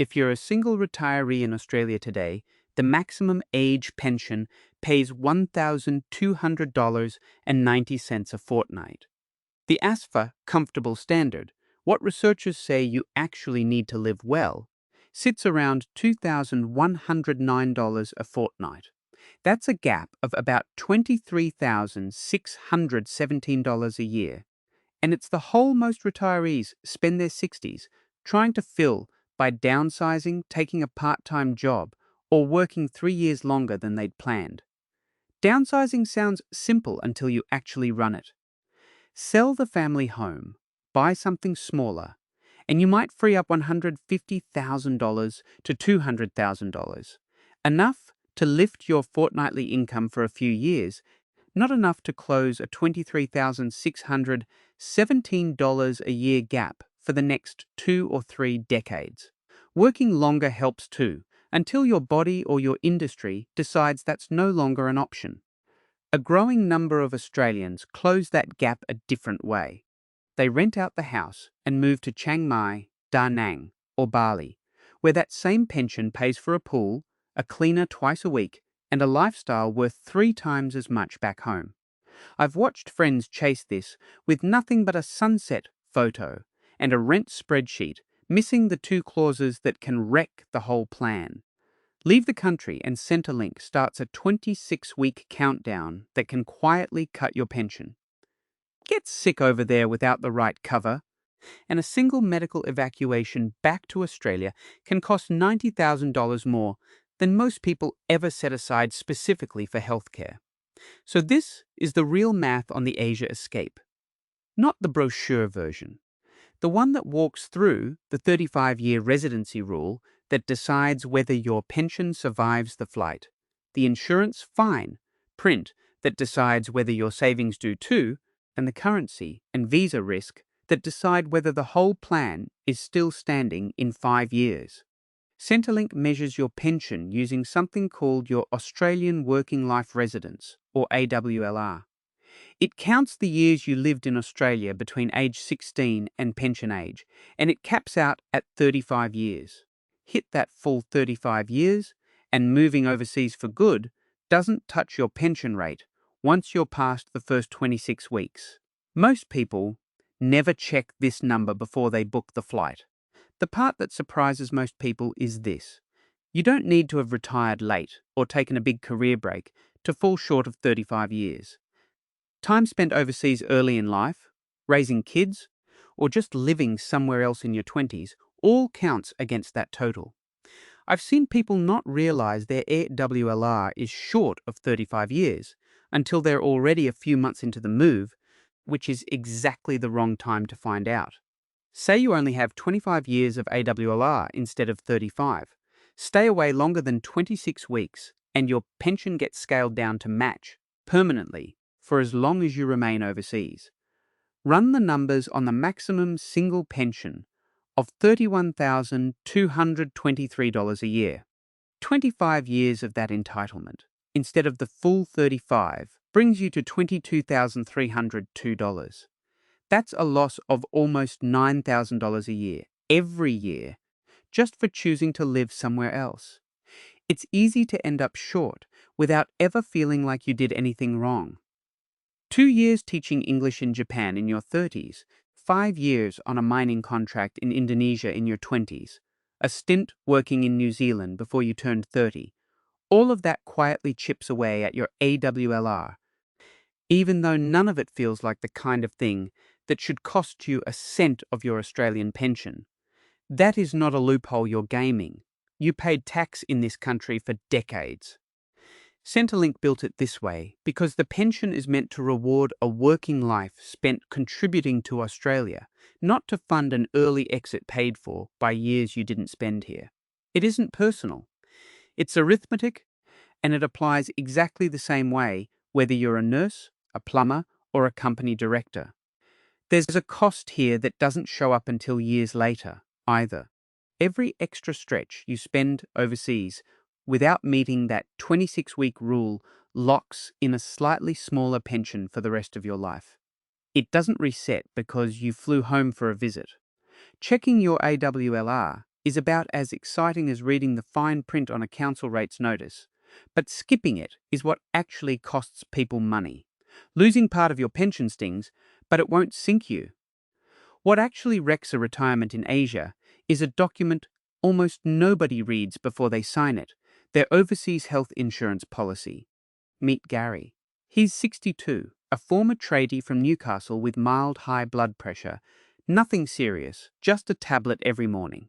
If you're a single retiree in Australia today, the maximum age pension pays $1,200.90 a fortnight. The ASFA comfortable standard, what researchers say you actually need to live well, sits around $2,109 a fortnight. That's a gap of about $23,617 a year. And it's the hole most retirees spend their 60s trying to fill by downsizing, taking a part-time job, or working 3 years longer than they'd planned. Downsizing sounds simple until you actually run it. Sell the family home, buy something smaller, and you might free up $150,000 to $200,000. Enough to lift your fortnightly income for a few years, not enough to close a $23,617 a year gap for the next 2 or 3 decades. Working longer helps too, until your body or your industry decides that's no longer an option. A growing number of Australians close that gap a different way. They rent out the house and move to Chiang Mai, Da Nang, or Bali, where that same pension pays for a pool, a cleaner twice a week, and a lifestyle worth 3 times as much back home. I've watched friends chase this with nothing but a sunset photo and a rent spreadsheet, missing the 2 clauses that can wreck the whole plan. Leave the country and Centrelink starts a 26-week countdown that can quietly cut your pension. Get sick over there without the right cover, and a single medical evacuation back to Australia can cost $90,000 more than most people ever set aside specifically for healthcare. So this is the real math on the Asia escape. Not the brochure version. The one that walks through the 35-year residency rule that decides whether your pension survives the flight. The insurance fine print that decides whether your savings do too, and the currency and visa risk that decide whether the whole plan is still standing in 5 years. Centrelink measures your pension using something called your Australian Working Life Residence, or AWLR. It counts the years you lived in Australia between age 16 and pension age, and it caps out at 35 years. Hit that full 35 years, and moving overseas for good doesn't touch your pension rate once you're past the first 26 weeks. Most people never check this number before they book the flight. The part that surprises most people is this. You don't need to have retired late or taken a big career break to fall short of 35 years. Time spent overseas early in life, raising kids, or just living somewhere else in your 20s all counts against that total. I've seen people not realize their AWLR is short of 35 years until they're already a few months into the move, which is exactly the wrong time to find out. Say you only have 25 years of AWLR instead of 35. Stay away longer than 26 weeks and your pension gets scaled down to match, permanently, for as long as you remain overseas. Run the numbers on the maximum single pension of $31,223 a year. 25 years of that entitlement, instead of the full 35, brings you to $22,302. That's a loss of almost $9,000 a year, every year, just for choosing to live somewhere else. It's easy to end up short without ever feeling like you did anything wrong. 2 years teaching English in Japan in your 30s, 5 years on a mining contract in Indonesia in your 20s, a stint working in New Zealand before you turned 30. All of that quietly chips away at your AWLR, even though none of it feels like the kind of thing that should cost you a cent of your Australian pension. That is not a loophole you're gaming. You paid tax in this country for decades. Centrelink built it this way because the pension is meant to reward a working life spent contributing to Australia, not to fund an early exit paid for by years you didn't spend here. It isn't personal. It's arithmetic, and it applies exactly the same way whether you're a nurse, a plumber, or a company director. There's a cost here that doesn't show up until years later, either. Every extra stretch you spend overseas without meeting that 26-week rule locks in a slightly smaller pension for the rest of your life. It doesn't reset because you flew home for a visit. Checking your AWLR is about as exciting as reading the fine print on a council rates notice, but skipping it is what actually costs people money. Losing part of your pension stings, but it won't sink you. What actually wrecks a retirement in Asia is a document almost nobody reads before they sign it, their overseas health insurance policy. Meet Gary. He's 62, a former tradie from Newcastle with mild high blood pressure. Nothing serious, just a tablet every morning.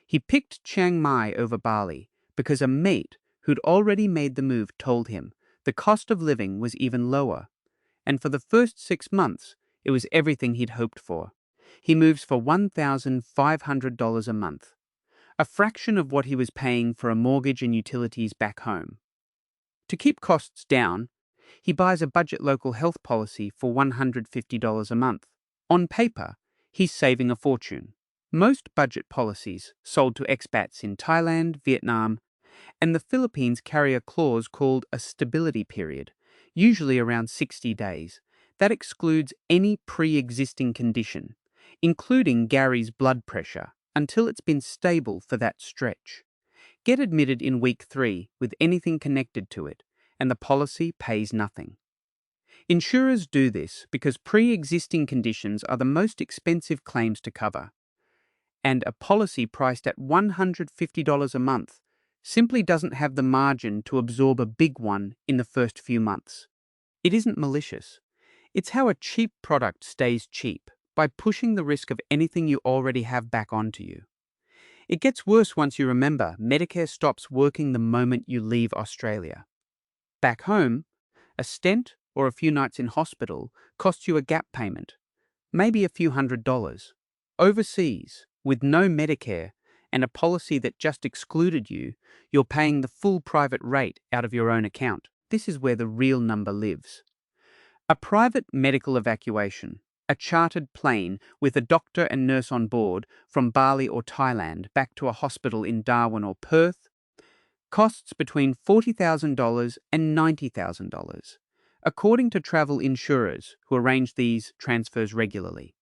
He picked Chiang Mai over Bali because a mate who'd already made the move told him the cost of living was even lower. And for the first 6 months, it was everything he'd hoped for. He moves for $1,500 a month, a fraction of what he was paying for a mortgage and utilities back home. To keep costs down, he buys a budget local health policy for $150 a month. On paper, he's saving a fortune. Most budget policies sold to expats in Thailand, Vietnam, and the Philippines carry a clause called a stability period, usually around 60 days. That excludes any pre-existing condition, including Gary's blood pressure, until it's been stable for that stretch. Get admitted in week 3 with anything connected to it, and the policy pays nothing. Insurers do this because pre-existing conditions are the most expensive claims to cover, and a policy priced at $150 a month simply doesn't have the margin to absorb a big one in the first few months. It isn't malicious. It's how a cheap product stays cheap, by pushing the risk of anything you already have back onto you. It gets worse once you remember Medicare stops working the moment you leave Australia. Back home, a stent or a few nights in hospital costs you a gap payment, maybe a few $100s. Overseas, with no Medicare and a policy that just excluded you, you're paying the full private rate out of your own account. This is where the real number lives. A private medical evacuation, a chartered plane with a doctor and nurse on board from Bali or Thailand back to a hospital in Darwin or Perth, costs between $40,000 and $90,000, according to travel insurers who arrange these transfers regularly.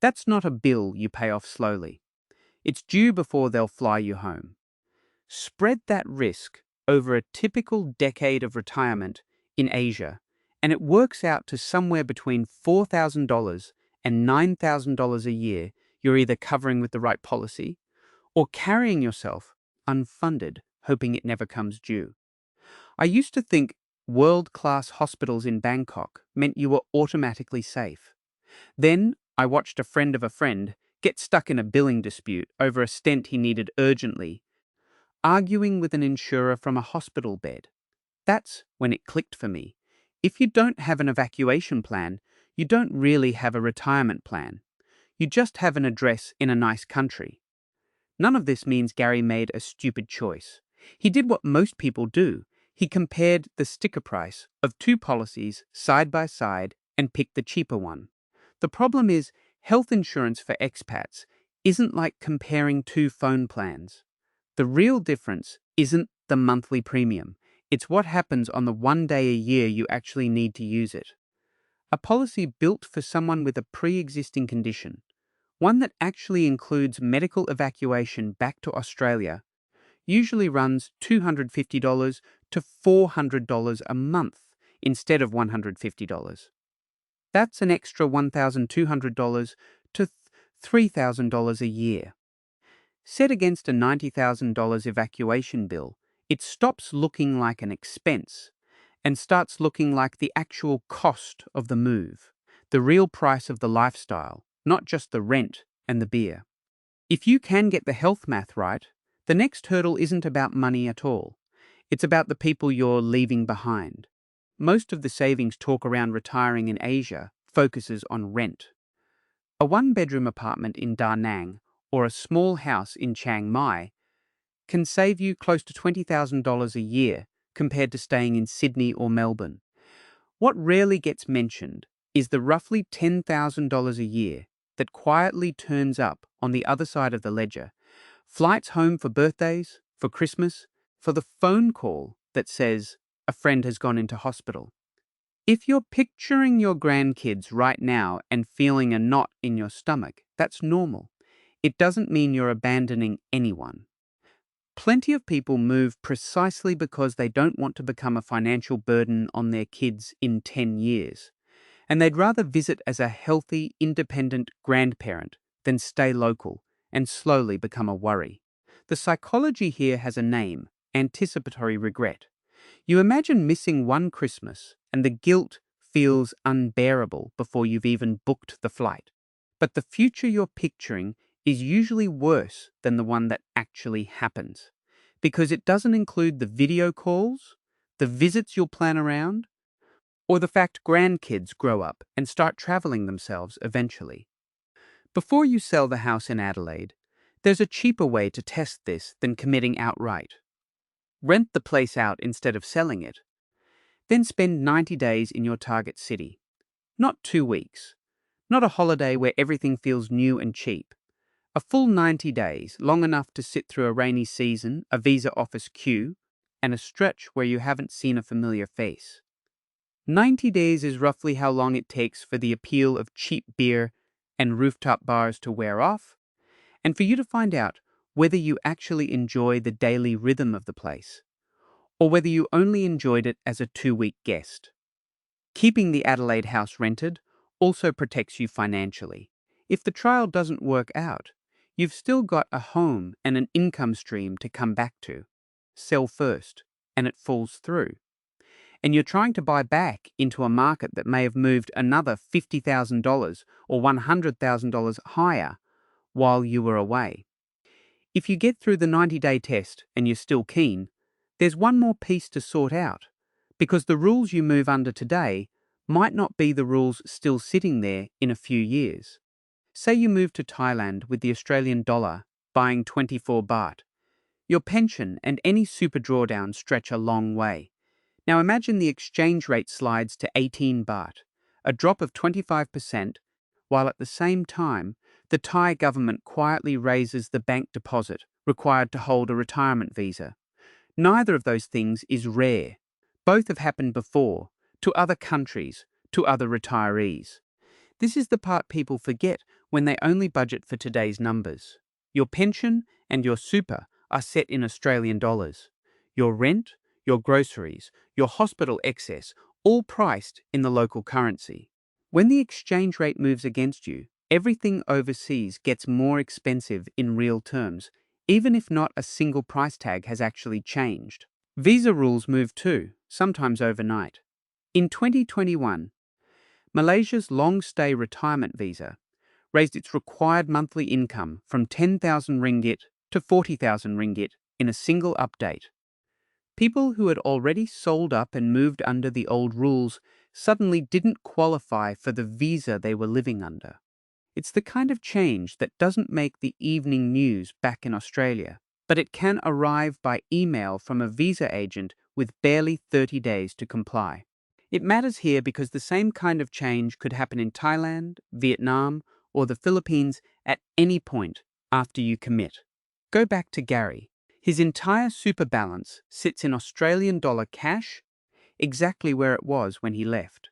That's not a bill you pay off slowly. It's due before they'll fly you home. Spread that risk over a typical decade of retirement in Asia, and it works out to somewhere between $4,000 and $9,000 a year you're either covering with the right policy or carrying yourself unfunded, hoping it never comes due. I used to think world-class hospitals in Bangkok meant you were automatically safe. Then I watched a friend of a friend get stuck in a billing dispute over a stent he needed urgently, arguing with an insurer from a hospital bed. That's when it clicked for me. If you don't have an evacuation plan, you don't really have a retirement plan. You just have an address in a nice country. None of this means Gary made a stupid choice. He did what most people do. He compared the sticker price of 2 policies side by side and picked the cheaper one. The problem is, health insurance for expats isn't like comparing 2 phone plans. The real difference isn't the monthly premium. It's what happens on the one day a year you actually need to use it. A policy built for someone with a pre-existing condition, one that actually includes medical evacuation back to Australia, usually runs $250 to $400 a month instead of $150. That's an extra $1,200 to $3,000 a year. Set against a $90,000 evacuation bill, it stops looking like an expense and starts looking like the actual cost of the move, the real price of the lifestyle, not just the rent and the beer. If you can get the health math right, the next hurdle isn't about money at all. It's about the people you're leaving behind. Most of the savings talk around retiring in Asia focuses on rent. A 1-bedroom apartment in Da Nang or a small house in Chiang Mai can save you close to $20,000 a year compared to staying in Sydney or Melbourne. What rarely gets mentioned is the roughly $10,000 a year that quietly turns up on the other side of the ledger. Flights home for birthdays, for Christmas, for the phone call that says a friend has gone into hospital. If you're picturing your grandkids right now and feeling a knot in your stomach, that's normal. It doesn't mean you're abandoning anyone. Plenty of people move precisely because they don't want to become a financial burden on their kids in 10 years, and they'd rather visit as a healthy, independent grandparent than stay local and slowly become a worry. The psychology here has a name: anticipatory regret. You imagine missing one Christmas, and the guilt feels unbearable before you've even booked the flight. But the future you're picturing is usually worse than the one that actually happens, because it doesn't include the video calls, the visits you'll plan around, or the fact grandkids grow up and start traveling themselves eventually. Before you sell the house in Adelaide, there's a cheaper way to test this than committing outright. Rent the place out instead of selling it. Then spend 90 days in your target city. Not 2 weeks. Not a holiday where everything feels new and cheap. A full 90 days, long enough to sit through a rainy season, a visa office queue, and a stretch where you haven't seen a familiar face. 90 days is roughly how long it takes for the appeal of cheap beer and rooftop bars to wear off, and for you to find out whether you actually enjoy the daily rhythm of the place, or whether you only enjoyed it as a 2-week guest. Keeping the Adelaide house rented also protects you financially. If the trial doesn't work out, you've still got a home and an income stream to come back to. Sell first, and it falls through. And you're trying to buy back into a market that may have moved another $50,000 or $100,000 higher while you were away. If you get through the 90-day test and you're still keen, there's one more piece to sort out, because the rules you move under today might not be the rules still sitting there in a few years. Say you move to Thailand with the Australian dollar buying 24 baht. Your pension and any super drawdown stretch a long way. Now imagine the exchange rate slides to 18 baht, a drop of 25%, while at the same time, the Thai government quietly raises the bank deposit required to hold a retirement visa. Neither of those things is rare. Both have happened before, to other countries, to other retirees. This is the part people forget when they only budget for today's numbers. Your pension and your super are set in Australian dollars. Your rent, your groceries, your hospital excess, all priced in the local currency. When the exchange rate moves against you, everything overseas gets more expensive in real terms, even if not a single price tag has actually changed. Visa rules move too, sometimes overnight. In 2021, Malaysia's long-stay retirement visa raised its required monthly income from 10,000 ringgit to 40,000 ringgit in a single update. People who had already sold up and moved under the old rules suddenly didn't qualify for the visa they were living under. It's the kind of change that doesn't make the evening news back in Australia, but it can arrive by email from a visa agent with barely 30 days to comply. It matters here because the same kind of change could happen in Thailand, Vietnam, or the Philippines at any point after you commit. Go back to Gary. His entire super balance sits in Australian dollar cash, exactly where it was when he left.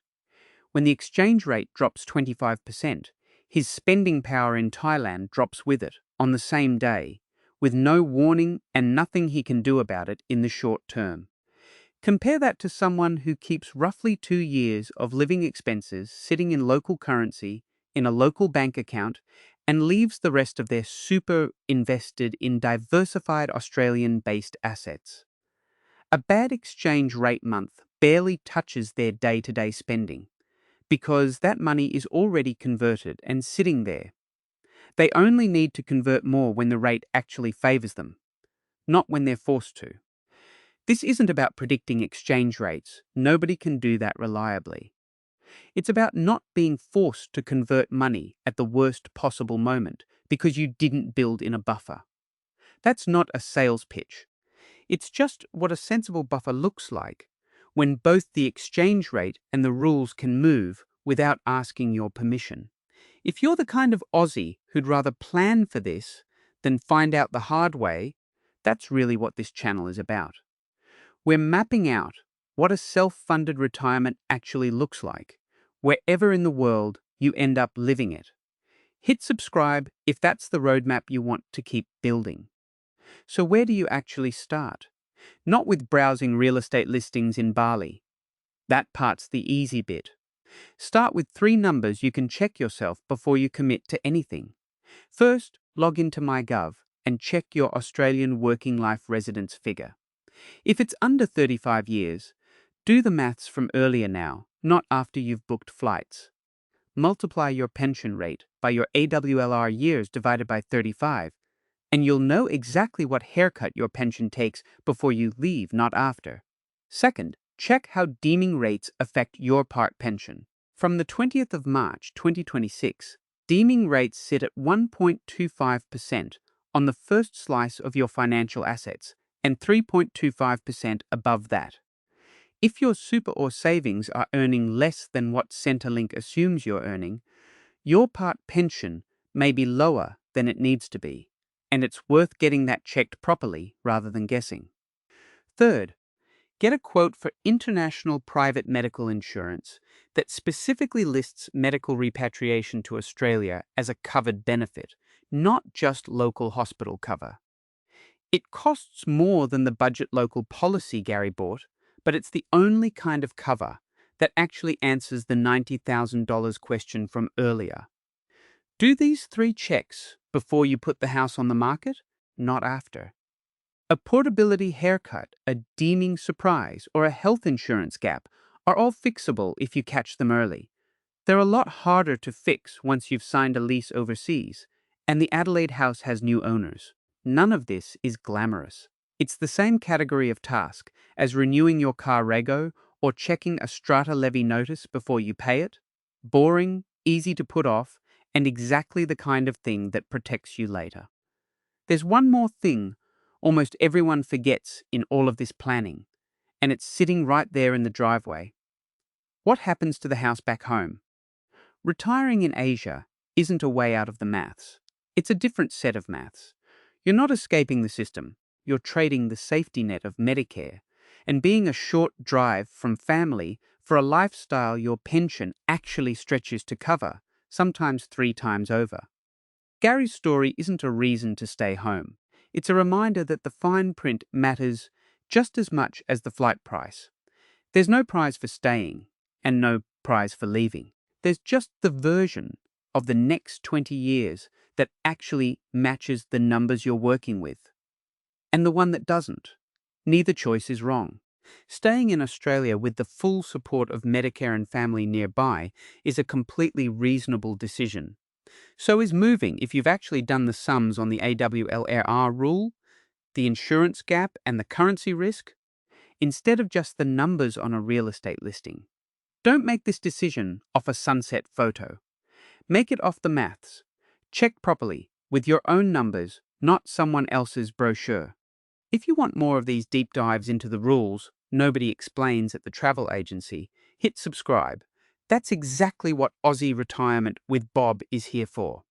When the exchange rate drops 25%, his spending power in Thailand drops with it on the same day, with no warning and nothing he can do about it in the short term. Compare that to someone who keeps roughly 2 years of living expenses sitting in local currency in a local bank account and leaves the rest of their super invested in diversified Australian-based assets. A bad exchange rate month barely touches their day-to-day spending, because that money is already converted and sitting there. They only need to convert more when the rate actually favours them, not when they're forced to. This isn't about predicting exchange rates. Nobody can do that reliably. It's about not being forced to convert money at the worst possible moment because you didn't build in a buffer. That's not a sales pitch. It's just what a sensible buffer looks like when both the exchange rate and the rules can move without asking your permission. If you're the kind of Aussie who'd rather plan for this than find out the hard way, that's really what this channel is about. We're mapping out what a self-funded retirement actually looks like, wherever in the world you end up living it. Hit subscribe if that's the roadmap you want to keep building. So where do you actually start? Not with browsing real estate listings in Bali. That part's the easy bit. Start with 3 numbers you can check yourself before you commit to anything. First, log into MyGov and check your Australian working life residence figure. If it's under 35 years, do the maths from earlier now, not after you've booked flights. Multiply your pension rate by your AWLR years divided by 35, and you'll know exactly what haircut your pension takes before you leave, not after. Second, check how deeming rates affect your part pension. From the 20th of March 2026, deeming rates sit at 1.25% on the first slice of your financial assets and 3.25% above that. If your super or savings are earning less than what Centrelink assumes you're earning, your part pension may be lower than it needs to be, and it's worth getting that checked properly rather than guessing. Third, get a quote for international private medical insurance that specifically lists medical repatriation to Australia as a covered benefit, not just local hospital cover. It costs more than the budget local policy Gary bought, but it's the only kind of cover that actually answers the $90,000 question from earlier. Do these 3 checks before you put the house on the market, not after. A portability haircut, a deeming surprise, or a health insurance gap are all fixable if you catch them early. They're a lot harder to fix once you've signed a lease overseas, and the Adelaide house has new owners. None of this is glamorous. It's the same category of task as renewing your car rego or checking a strata levy notice before you pay it. Boring, easy to put off, and exactly the kind of thing that protects you later. There's one more thing almost everyone forgets in all of this planning, and it's sitting right there in the driveway. What happens to the house back home? Retiring in Asia isn't a way out of the maths. It's a different set of maths. You're not escaping the system. You're trading the safety net of Medicare and being a short drive from family for a lifestyle your pension actually stretches to cover, sometimes 3 times over. Gary's story isn't a reason to stay home. It's a reminder that the fine print matters just as much as the flight price. There's no prize for staying and no prize for leaving. There's just the version of the next 20 years that actually matches the numbers you're working with, and the one that doesn't. Neither choice is wrong. Staying in Australia with the full support of Medicare and family nearby is a completely reasonable decision. So is moving if you've actually done the sums on the AWLR rule, the insurance gap, and the currency risk, instead of just the numbers on a real estate listing. Don't make this decision off a sunset photo. Make it off the maths. Check properly with your own numbers, not someone else's brochure. If you want more of these deep dives into the rules nobody explains at the travel agency, hit subscribe. That's exactly what Aussie Retirement with Bob is here for.